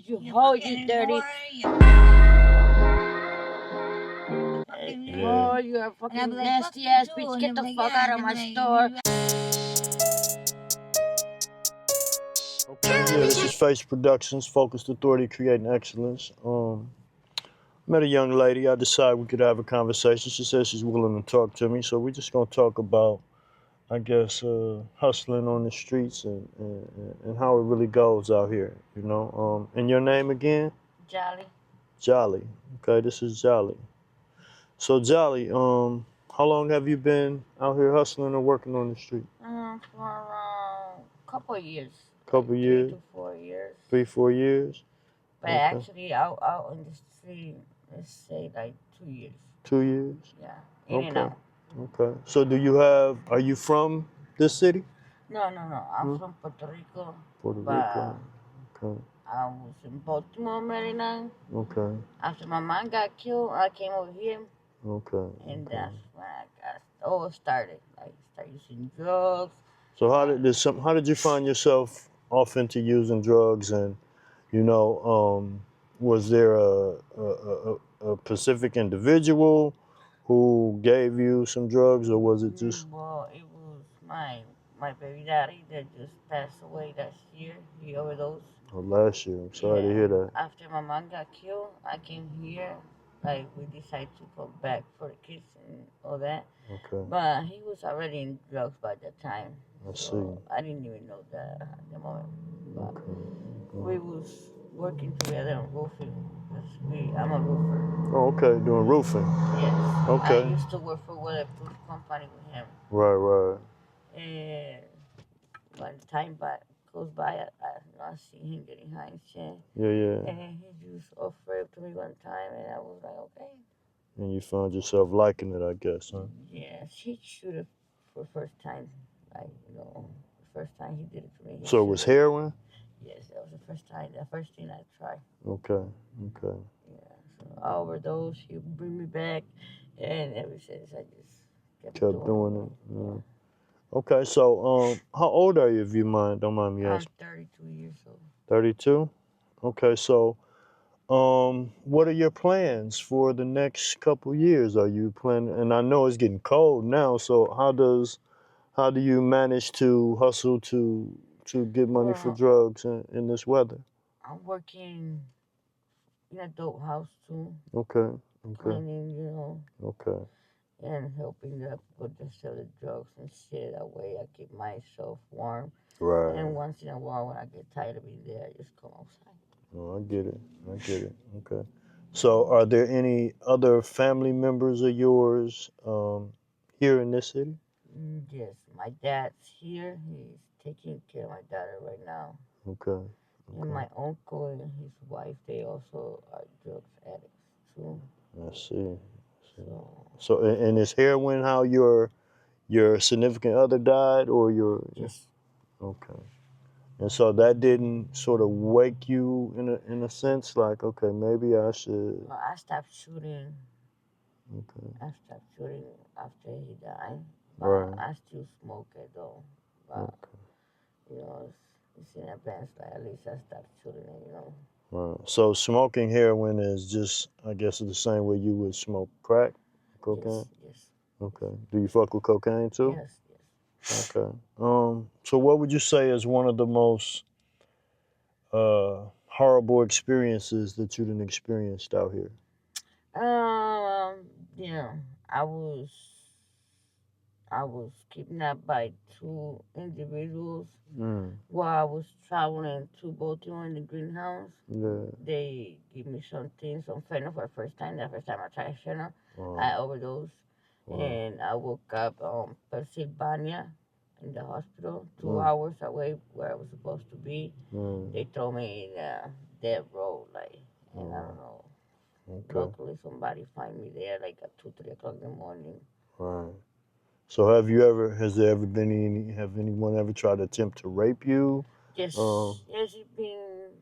you hoe, you dirty. Oh, you're a fucking nasty ass bitch. Get the fuck out of my store. Okay, yeah, this is F.A.C.E Productions, Focused Authority Creating Excellence. Met a young lady. I decided we could have a conversation. She says she's willing to talk to me, so we're just gonna talk about, I guess, hustling on the streets and how it really goes out here. You know. And your name again? Jolly. Jolly. Okay, this is Jolly. So Jolly, how long have you been out here hustling or working on the street? For a couple of years. Couple like years. 3 to 4 years. 3-4 years. But Okay. actually, out in the street, let's say like 2 years. 2 years. Yeah. In and out. Okay. So are you from this city? No. I'm from Puerto Rico. Puerto but Rico. Okay. I was in Baltimore, Maryland. Okay. After my mom got killed, I came over here. Okay. And that's when I got all started. Like, started using drugs. So how did you find yourself off into using drugs, and was there a specific individual who gave you some drugs, or was it just? Well, it was my baby daddy that just passed away last year. He overdosed. Oh, last year. I'm sorry to hear that. After my mom got killed, I came here. Like, we decided to go back for the kids and all that. Okay. But he was already in drugs by that time. I see. I didn't even know that at the moment. But Okay. we was working together on roofing. I'm a roofer. Oh, okay. Doing roofing. Yes. Okay. I used to work for a weatherproof company with him. Right. And when time goes by, I see him getting high and shit. Yeah. And he just offered to me one time, and I was like, okay. And you found yourself liking it, I guess, huh? Yeah, he shoot it for the first time. Like, the first time he did it to me. So it was heroin? Yes, that was the first time. The first thing I tried. Okay. Yeah, so I overdosed. He bring me back, and ever since I just kept doing it. Yeah. Okay, so how old are you, if you don't mind me asking? I'm 32 years old. 32? Okay, so what are your plans for the next couple years? Are you planning, and I know it's getting cold now, so how do you manage to hustle to get money for drugs in this weather? I'm working in a dope house too. Okay. Cleaning, Okay. and helping the people to sell the drugs and shit. That way I keep myself warm. Right. And once in a while, when I get tired of being there, I just come outside. Oh, I get it. Okay. So, are there any other family members of yours here in this city? Yes, my dad's here. He's taking care of my daughter right now. Okay. And my uncle and his wife, they also are drugs addicts too. I see. So, and is heroin how your significant other died, or your? Yes. Okay. And so that didn't sort of wake you in a sense, like, okay, maybe I should. Well, I stopped shooting. Okay. I stopped shooting after he died. Right. I still smoke it though. But, it's in advance. Like, at least I stopped shooting it. Right. So smoking heroin is just, I guess, the same way you would smoke crack, cocaine? Yes. Okay. Do you fuck with cocaine too? Yes. Okay. So what would you say is one of the most horrible experiences that you done experienced out here? I was kidnapped by 2 individuals while I was traveling to Baltimore in the greenhouse. Yeah. They give me some fentanyl for the first time. The first time I tried fentanyl, I overdosed. And I woke up Pennsylvania in the hospital, 2 hours away where I was supposed to be. They throw me in a dead road, and I don't know. Okay. Luckily, somebody find me there like at 2-3 o'clock in the morning. Right. So has there ever been have anyone ever tried to attempt to rape you? Yes, it's been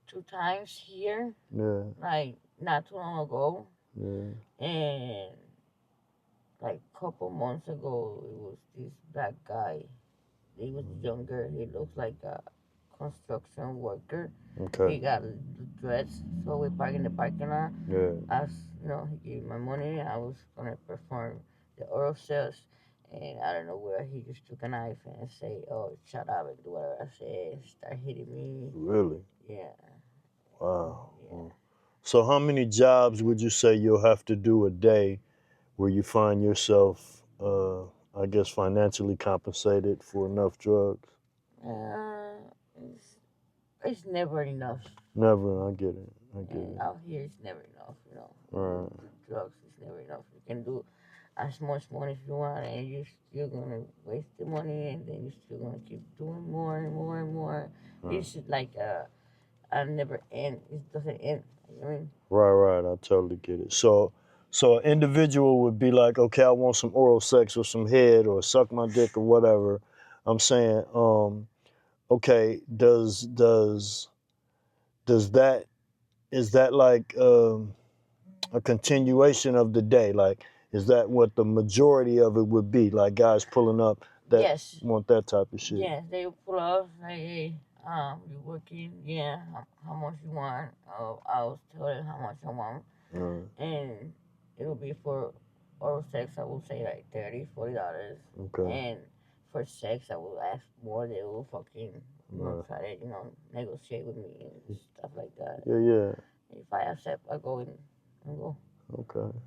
2 times here. Yeah. Like, not too long ago. Yeah. And like a couple months ago, it was this black guy. He was younger. He looks like a construction worker. He Okay. got dreads, so we park in the parking lot. Yeah. As you know, he gave me my money. I was gonna perform the oral sex, and I don't know where he just took a knife and say, "Oh, shut up and do whatever I say." Start hitting me. Really? Yeah. Wow. Yeah. So how many jobs would you say you'll have to do a day where you find yourself, I guess, financially compensated for enough drugs? Uh, it's, it's never enough. Never. I get it. I get And it. out here, it's never enough. You know, Right. drugs is never enough. You can do as much money as you want, and you're still gonna waste the money, and then you're still gonna keep doing more and more and more. Right. It's like a never end. It doesn't end. You know what I mean? Right. I totally get it. So an individual would be like, okay, I want some oral sex or some head or suck my dick or whatever. I'm saying, okay, does that is that like a continuation of the day? Like, is that what the majority of it would be? Like guys pulling up that Yes. want that type of shit. Yeah. They will pull up like, hey, you working? Yeah. How much you want? I was telling how much I want, and it'll be for oral sex. I will say like $30, $40, Okay. and for sex I will ask more. They will fucking try to negotiate with me and stuff like that. Yeah. If I accept, I go in and go. Okay.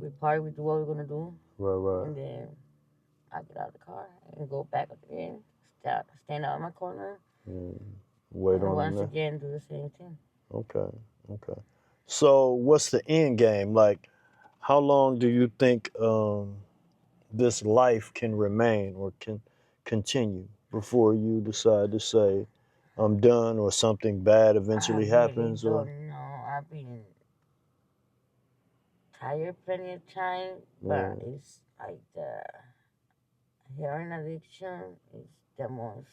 We party, we do what we're gonna do, Right. and then I get out of the car and go back again, stand out in my corner, Yeah. Wait and on once them. again do the same thing. Okay. So what's the end game? Like, how long do you think this life can remain or can continue before you decide to say, I'm done, or something bad eventually I really happens? Or don't know. I've been tired plenty of time, yeah. but it's like the heroin addiction is the most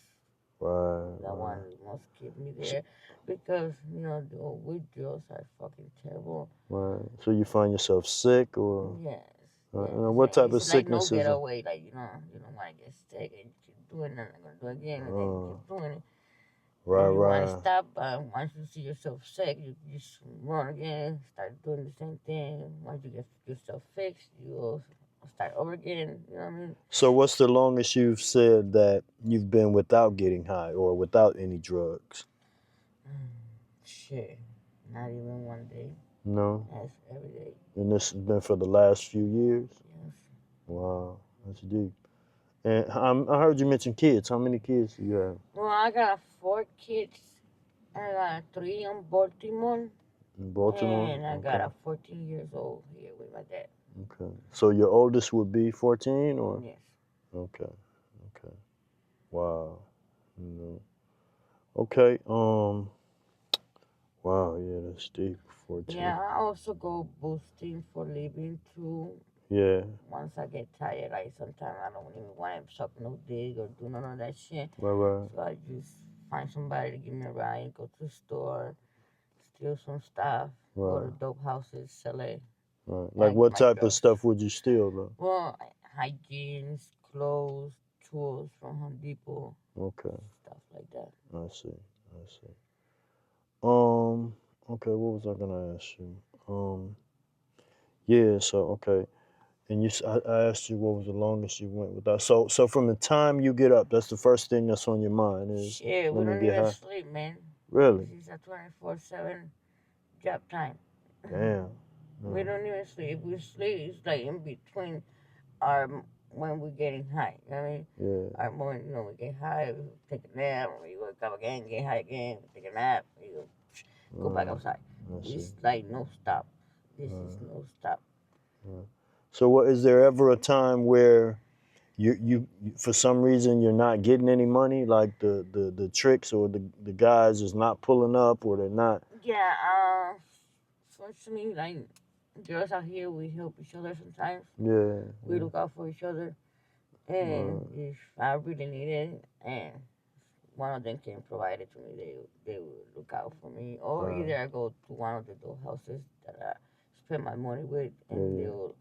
the one Right. that most keep me there because the withdrawals are fucking terrible. Right. So you find yourself sick, or Yes, what type of it's like no sickness is it? getaway. Like you don't want to get sick and you keep doing it, and gonna do it again, and then you Uh, keep doing it, and you want to right. stop. But once you see yourself sick, you just run again, start doing the same thing. Once you get yourself fixed, you start over again. You know what I mean? So what's the longest you've said that you've been without getting high or without any drugs? Shit, not even one day. No. That's every day. And this has been for the last few years? Yes. Wow, that's deep. And I heard you mention kids. How many kids do you have? Well, I got 4 kids. I got 3 in Baltimore, In Baltimore? and I got a 14 years old here with my dad. Okay. So your oldest would be 14, or? Yes. Okay. Wow. Okay. Wow, yeah, that's deep. 14. Yeah, I also go boosting for living too. Yeah. Once I get tired, like sometimes I don't even want to suck no dick or do none of that shit. Right. So I just find somebody to give me a ride, go to the store, steal some stuff, go to dope houses, sell it. Right. And I Like get what my type of drugs. stuff would you steal though? Well, hygiene, clothes, tools from Home Depot, Okay. stuff like that. I see. Um. Okay. What was I gonna ask you? Yeah. So okay. And I asked you what was the longest you went without. So from the time you get up, that's the first thing that's on your mind is Shit, we let me don't get even high. sleep, man. Really? This is a 24/7 job time. Damn. We don't even sleep. We sleep, it's like in between our when we're getting high. You know what I mean? Yeah. Our morning, we get high, we take a nap, we wake up again, get high again, take a nap, we go back outside. It's like no stop. This is no stop. So what is there ever a time where you for some reason you're not getting any money, like the tricks or the guys is not pulling up or they're not? Yeah, fortunately, like girls out here, we help each other sometimes. Yeah. We look out for each other, and if I really need it, and one of them can provide it to me, they will look out for me. Or either I go to one of the dope houses that I spend my money with, and they will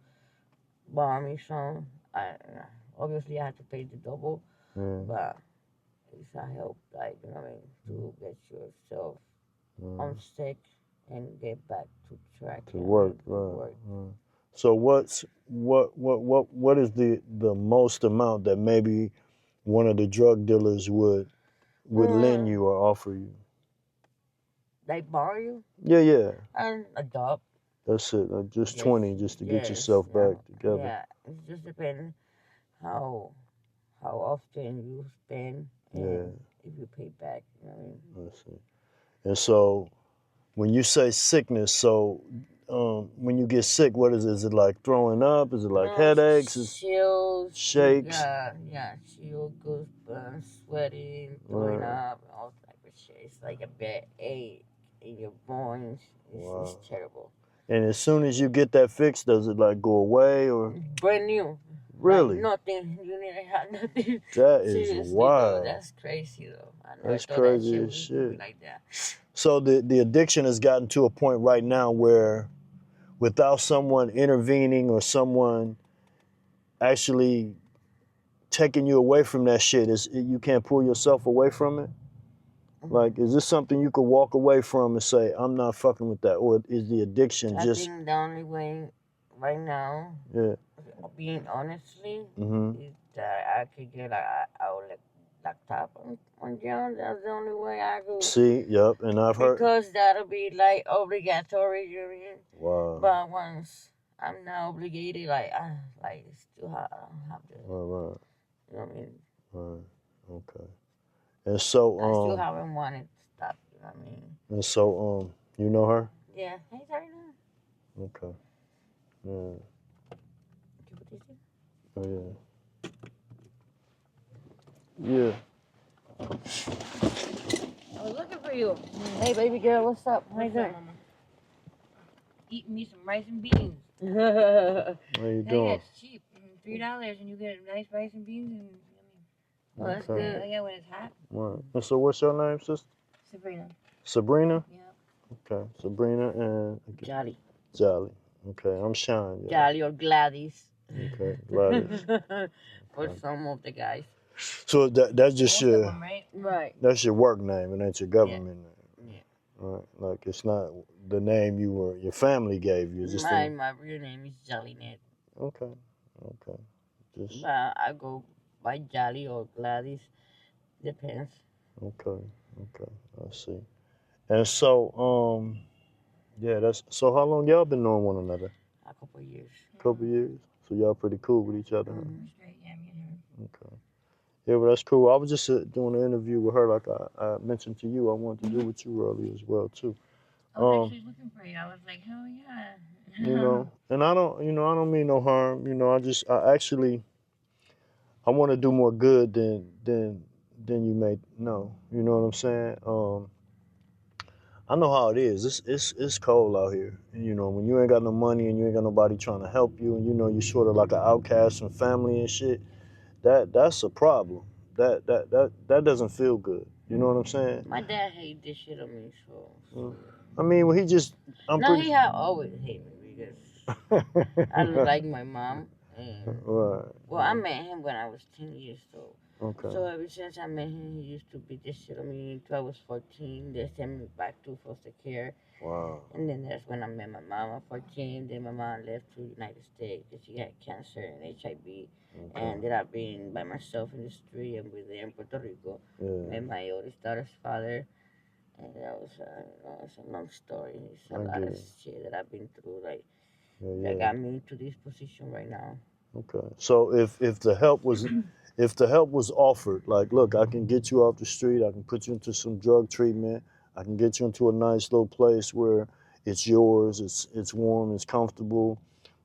borrow me some. Obviously I have to pay the double, but it's a help, like, you know what I mean, to get yourself unstuck and get back to track. To You know work, what I mean? To right? work. Right. So what is the most amount that maybe one of the drug dealers would lend you or offer you? They borrow you Yeah. and adopt. That's it. Like just Yes, 20 just to get yes, yourself back together. yeah. It just depends how often you spend and if you pay back. You know what I mean? I see. And so when you say sickness, so when you get sick, what is it? Is it like throwing up? Is it like headaches? Chills, Shakes? yeah, chill, goosebumps, sweating, throwing Right. up, all type of shit. It's like a bad ache in your bones. It's terrible. And as soon as you get that fixed, does it like go away or? Brand new. Really? Like nothing. You didn't have nothing. That is Seriously, wild. though, that's crazy though. I never That's thought that crazy shit as was shit. like that. So the addiction has gotten to a point right now where without someone intervening or someone actually taking you away from that shit, you can't pull yourself away from it? Like, is this something you could walk away from and say, I'm not fucking with that? Or is the addiction I just... think the only way right now, being honestly, is that I could get a laptop on jail. That's the only way I could. See, yep, and I've heard... Because that'll be like obligatory, you mean? Wow. But once I'm not obligated, like, still I don't have to. Right. You know what I mean? Right. Okay. And so, I still haven't wanted to stop, you know what I mean? And so, you know her? Yeah. Hey, sorry, now. Okay. Yeah. Oh, yeah. I was looking for you. Hey, baby girl, what's up? How you doing? Eating me some rice and beans. How you doing? Yeah, it's cheap. $3 and you get nice rice and beans and oh, that's good. Oh, yeah, when it's hot. Right. And so what's your name, sister? Sabrina. Sabrina? Yeah. Okay. Sabrina and... Jolly. Jolly. Okay. I'm Sean. Yeah. Jolly or Gladys. Okay. Gladys. For some of the guys. So that's just your... Right. That's your work name. It ain't your government name. Yeah. Right. Like, it's not the name your family gave you. It's just my real name is Jollynet. Okay. Just... But I go by Jolly or Gladys. Depends. Okay. I see. And so, yeah, that's... So how long y'all been knowing one another? A couple of years. Couple years? So y'all pretty cool with each other, huh? Straight, yeah, me and her. Okay. Yeah, well, that's cool. I was just doing an interview with her, like I mentioned to you. I wanted to do with you earlier as well, too. I was actually looking for you. I was like, hell yeah. You know, and I don't mean no harm. You know, I want to do more good than you may know. You know what I'm saying? I know how it is. It's cold out here. And, you know, when you ain't got no money and you ain't got nobody trying to help you, and you know you're sort of like an outcast from family and shit. That's a problem. That doesn't feel good. You know what I'm saying? My dad hated this shit on me, so. I mean, well, he just... he had always hated me because I look like my mom. And, right. Well, I met him when I was 10 years old. Okay. So ever since I met him, he used to beat this shit on me until I was 14. They sent me back to foster care. Wow. And then that's when I met my mom at 14. Then my mom left to the United States because she had cancer and HIV. Okay. And ended up being by myself in the street and with them in Puerto Rico. Yeah. Met my oldest daughter's father. And that was it's a long story. It's a lot of shit that I've been through, like, that got me to this position right now. Okay. So if the help was if the help was offered, like, look, I can get you off the street, I can put you into some drug treatment, I can get you into a nice little place where it's yours, it's warm, it's comfortable,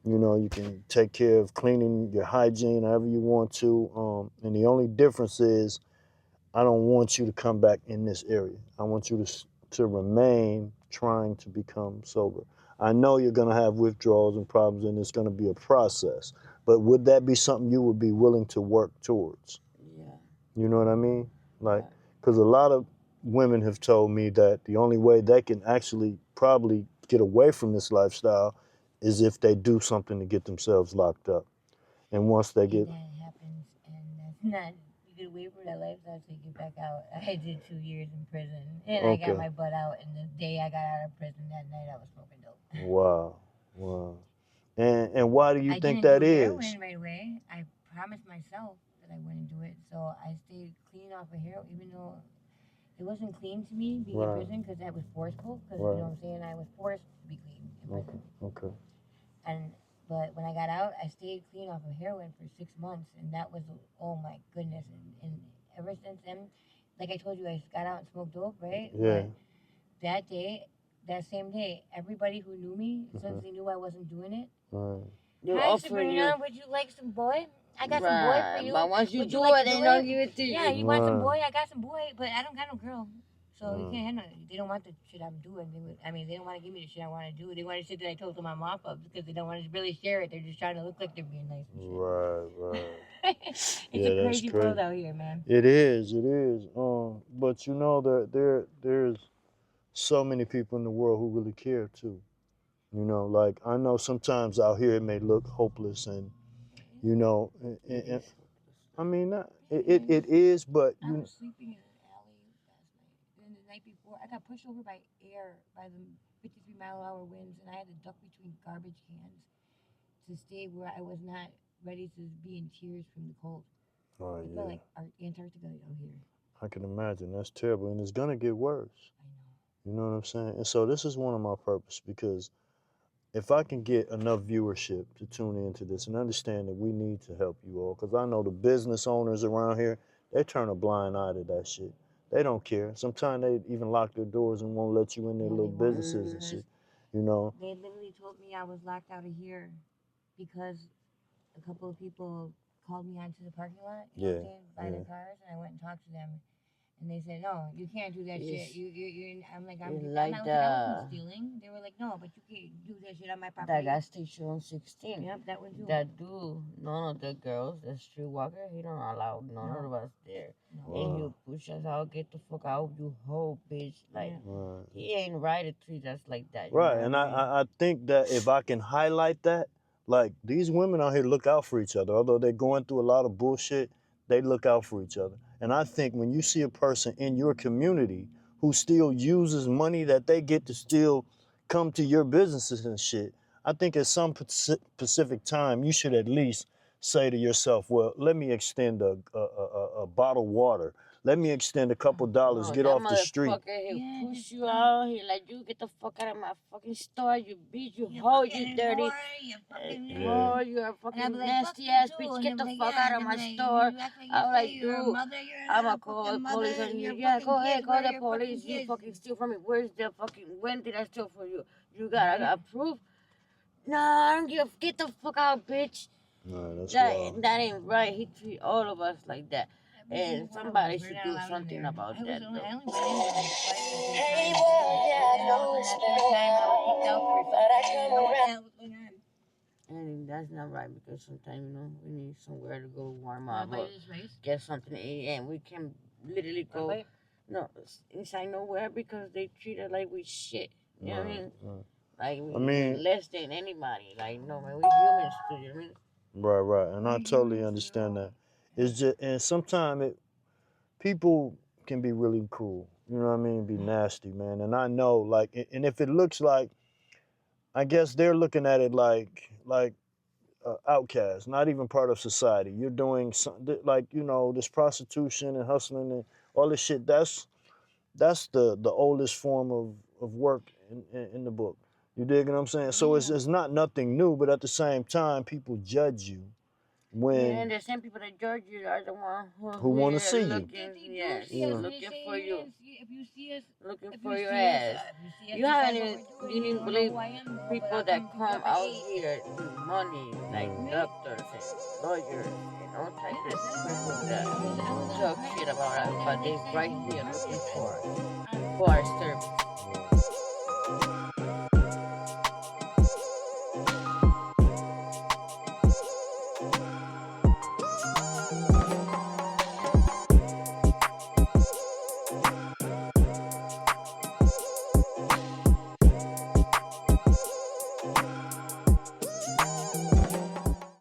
you know, you can take care of cleaning, your hygiene, however you want to, and the only difference is I don't want you to come back in this area. I want you to remain trying to become sober. I know you're going to have withdrawals and problems, and it's going to be a process. But would that be something you would be willing to work towards? Yeah. You know what I mean? Like, because a lot of women have told me that the only way they can actually probably get away from this lifestyle is if they do something to get themselves locked up. And once they get... That happens, and that's not... good way for that lifestyle, take it back out. I did 2 years in prison, and I got my butt out. And the day I got out of prison, that night I was smoking dope. Wow, wow. And why do you think that is? I didn't do heroin right away. I promised myself that I wouldn't do it, so I stayed clean off of heroin, even though it wasn't clean to me being in prison because that was forceful. Because you know what I'm saying, I was forced to be clean in prison. Okay. But when I got out, I stayed clean off of heroin for 6 months, and that was, oh my goodness. And ever since then, like I told you, I got out and smoked dope, right? Yeah. But that same day, everybody who knew me, since they knew I wasn't doing it, They hi offering you. Sabrina, would you like some boy? I got some boy for you. But once you Would do like it, they don't give it to you. Yeah, you want some boy? I got some boy, but I don't got no girl. So you can't handle it. They don't want the shit I'm doing. They don't want to give me the shit I want to do. They want the shit that I told them I'm off of because they don't want to really share it. They're just trying to look like they're being nice and shit. Right. It's a crazy world out here, man. It is. But you know there's so many people in the world who really care too. You know, like I know sometimes out here it may look hopeless, and you know, and I mean, it is, but I was sleeping in an alley last night. And the night before, I got pushed over by air by the 53-mile-an-hour winds, and I had to duck between garbage cans to stay where I was not ready to be in tears from the cold. Oh, it felt like Antarctica out here. I can imagine. That's terrible, and it's gonna get worse. I know. You know what I'm saying? And so this is one of my purposes, because if I can get enough viewership to tune into this and understand that we need to help you all, because I know the business owners around here, they turn a blind eye to that shit. They don't care. Sometimes they even lock their doors and won't let you in their little businesses and shit. You know? They literally told me I was locked out of here because a couple of people called me onto the parking lot, you know what I'm saying, by their cars, and I went and talked to them. And they said, no, you can't do that shit. I'm like, I wasn't stealing. They were like, no, but you can't do that shit on my property. That gas station on 16. Yep, that one too. That dude, none of the girls, the streetwalker, he don't allow none of us there. No. And he'll push us out, get the fuck out, you whole bitch. Like, he ain't right to treat us like that. Right, and I think that if I can highlight that, like, these women out here look out for each other. Although they're going through a lot of bullshit, they look out for each other. And I think when you see a person in your community who still uses money that they get to still come to your businesses and shit, I think at some specific time you should at least say to yourself, well, let me extend a bottle of water. Let me extend a couple dollars, get off the street. He'll push you out. He like, you get the fuck out of my fucking store. You bitch, you hoe, you dirty. Whore, you're a fucking nasty ass bitch. Get the fuck out of my store. I'm like, dude, I'm gonna call the police on you. Yeah, go ahead, call the police. You fucking steal from me. Where's the fucking, when did I steal from you? I got proof? No, I don't give a, get the fuck out, bitch. No, that's that ain't right. He treat all of us like that. And somebody should do something about that. Hey, well, yeah, I know it's been and that's not right, because sometimes, you know, we need somewhere to go warm up or get something to eat, and we can literally go inside nowhere because they treat us like we shit. You know what I mean? Like we're less than anybody. Like, no, man, we humans too. You know what I mean? Right, and I totally understand that. It's just, and sometimes people can be really cruel. You know what I mean? Be nasty, man. And I know, like, and if it looks like, I guess they're looking at it like outcast, not even part of society. You're doing something like, you know, this prostitution and hustling and all this shit. That's the oldest form of work in the book. You dig what I'm saying? So it's not nothing new, but at the same time, people judge you when. And the same people that judge you are the ones who want to see you. Looking for you. If you see us, looking for your ass. You didn't believe people that come out here with money, like doctors and lawyers and all types of people that talk shit about us, but they right here looking for our service.